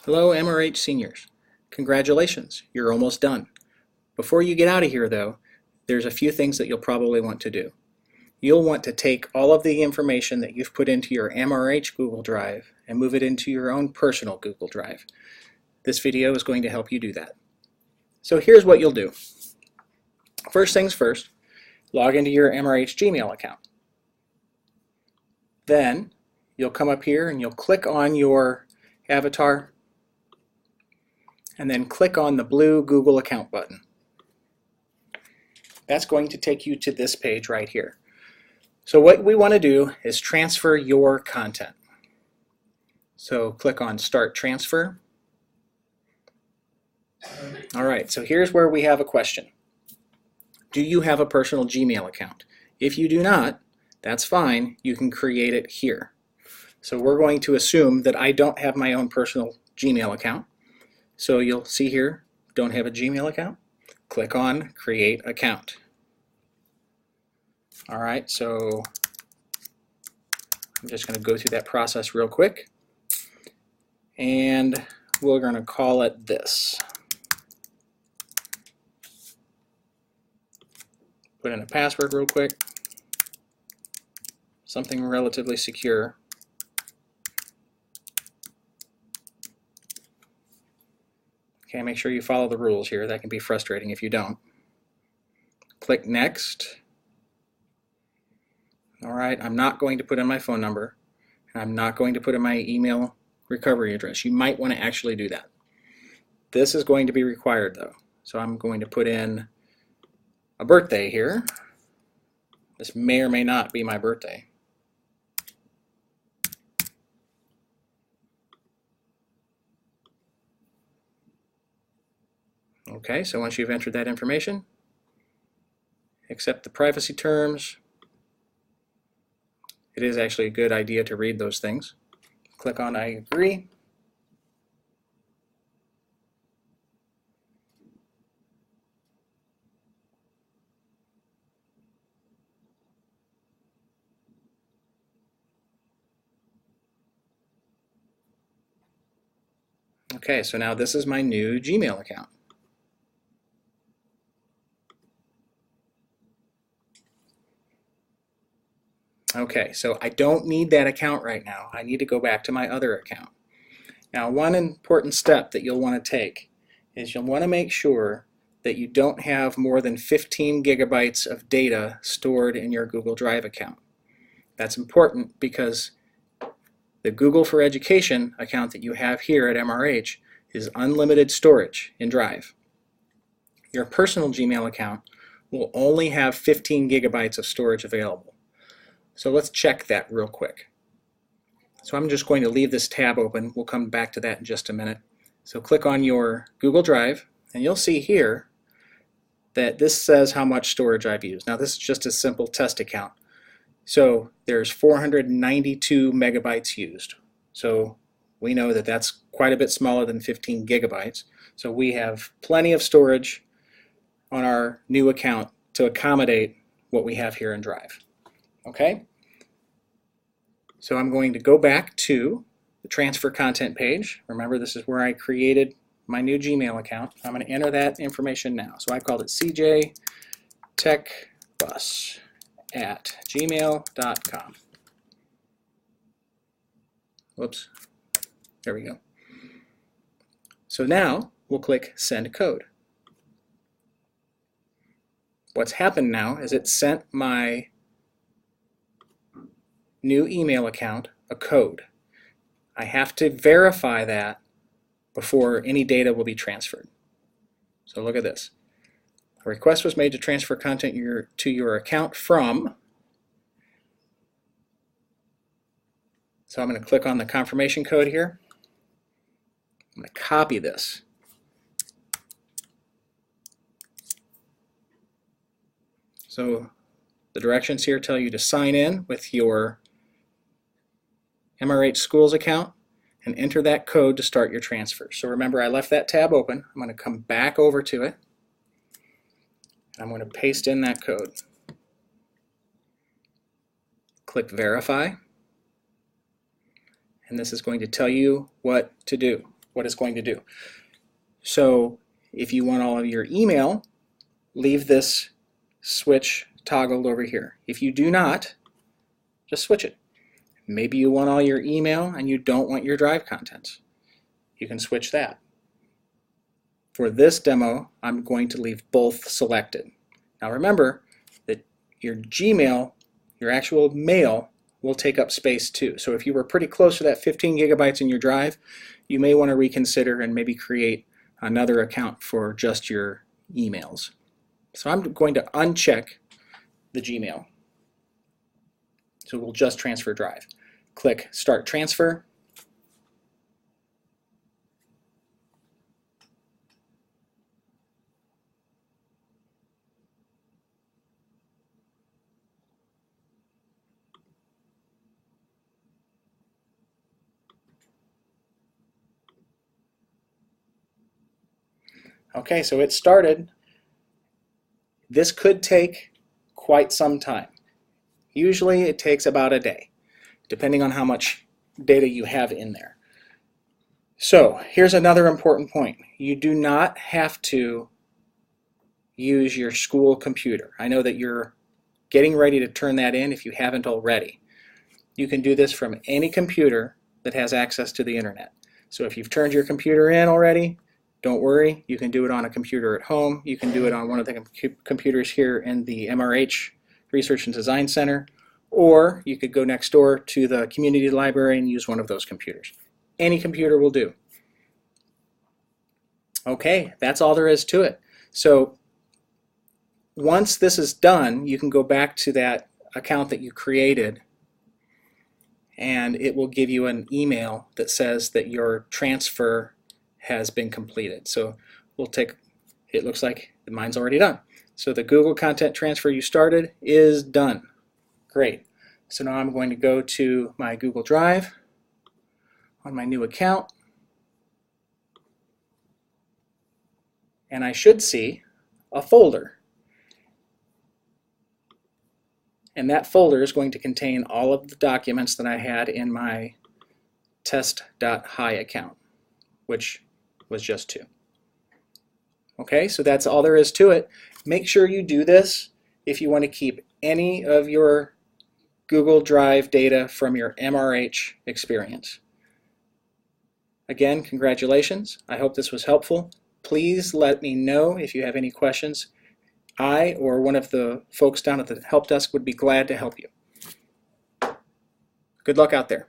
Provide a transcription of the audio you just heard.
Hello MRH seniors. Congratulations, you're almost done. Before you get out of here though, there's a few things that you'll probably want to do. You'll want to take all of the information that you've put into your MRH Google Drive and move it into your own personal Google Drive. This video is going to help you do that. So here's what you'll do. First things first, log into your MRH Gmail account. Then you'll come up here and you'll click on your avatar and then click on the blue Google account button. That's going to take you to this page right here. So what we want to do is transfer your content. So click on Start Transfer. Alright, so here's where we have a question. Do you have a personal Gmail account? If you do not, that's fine. You can create it here. So we're going to assume that I don't have my own personal Gmail account. So you'll see here, don't have a Gmail account. Click on Create Account. Alright, so I'm just going to go through that process real quick. And we're going to call it this. Put in a password real quick. Something relatively secure. Okay, make sure you follow the rules here. That can be frustrating if you don't. Click Next. Alright, I'm not going to put in my phone number. And I'm not going to put in my email recovery address. You might want to actually do that. This is going to be required though. So I'm going to put in a birthday here. This may or may not be my birthday. Okay, so once you've entered that information, accept the privacy terms. It is actually a good idea to read those things. Click on I agree. Okay, so now this is my new Gmail account. Okay, so I don't need that account right now. I need to go back to my other account. Now, one important step that you'll want to take is you'll want to make sure that you don't have more than 15 gigabytes of data stored in your Google Drive account. That's important because the Google for Education account that you have here at MRH is unlimited storage in Drive. Your personal Gmail account will only have 15 gigabytes of storage available. So let's check that real quick. So I'm just going to leave this tab open. We'll come back to that in just a minute. So click on your Google Drive and you'll see here that this says how much storage I've used. Now this is just a simple test account. So there's 492 megabytes used. So we know that that's quite a bit smaller than 15 gigabytes. So we have plenty of storage on our new account to accommodate what we have here in Drive. Okay? So I'm going to go back to the transfer content page. Remember, this is where I created my new Gmail account. I'm going to enter that information now. So I called it cjtechbus@gmail.com. Whoops. There we go. So now we'll click Send Code. What's happened now is it sent my new email account a code. I have to verify that before any data will be transferred. So look at this. A request was made to transfer content to your account from. So I'm going to click on the confirmation code here. I'm going to copy this. So the directions here tell you to sign in with your MRH Schools account and enter that code to start your transfer. So remember, I left that tab open. I'm going to come back over to it. I'm going to paste in that code. Click Verify. And this is going to tell you what to do. what it's going to do. So if you want all of your email, leave this switch toggled over here. If you do not, just switch it. Maybe you want all your email and you don't want your drive contents. You can switch that. For this demo, I'm going to leave both selected. Now remember that your Gmail, your actual mail, will take up space too. So if you were pretty close to that 15 gigabytes in your drive, you may want to reconsider and maybe create another account for just your emails. So I'm going to uncheck the Gmail. So we'll just transfer drive. Click Start Transfer. Okay, so it started. This could take quite some time. Usually it takes about a day, depending on how much data you have in there. So here's another important point. You do not have to use your school computer. I know that you're getting ready to turn that in if you haven't already. You can do this from any computer that has access to the internet. So if you've turned your computer in already, don't worry, you can do it on a computer at home. You can do it on one of the computers here in the MRH Research and Design Center, or you could go next door to the community library and use one of those computers. Any computer will do. Okay, that's all there is to it. So once this is done, you can go back to that account that you created and it will give you an email that says that your transfer has been completed. So we'll take, it looks like mine's already done. So the Google content transfer you started is done. Great. So now I'm going to go to my Google Drive on my new account, and I should see a folder. And that folder is going to contain all of the documents that I had in my test.hi account, which was just 2. Okay, so that's all there is to it. Make sure you do this if you want to keep any of your Google Drive data from your MRH experience. Again, congratulations. I hope this was helpful. Please let me know if you have any questions. I or one of the folks down at the help desk would be glad to help you. Good luck out there.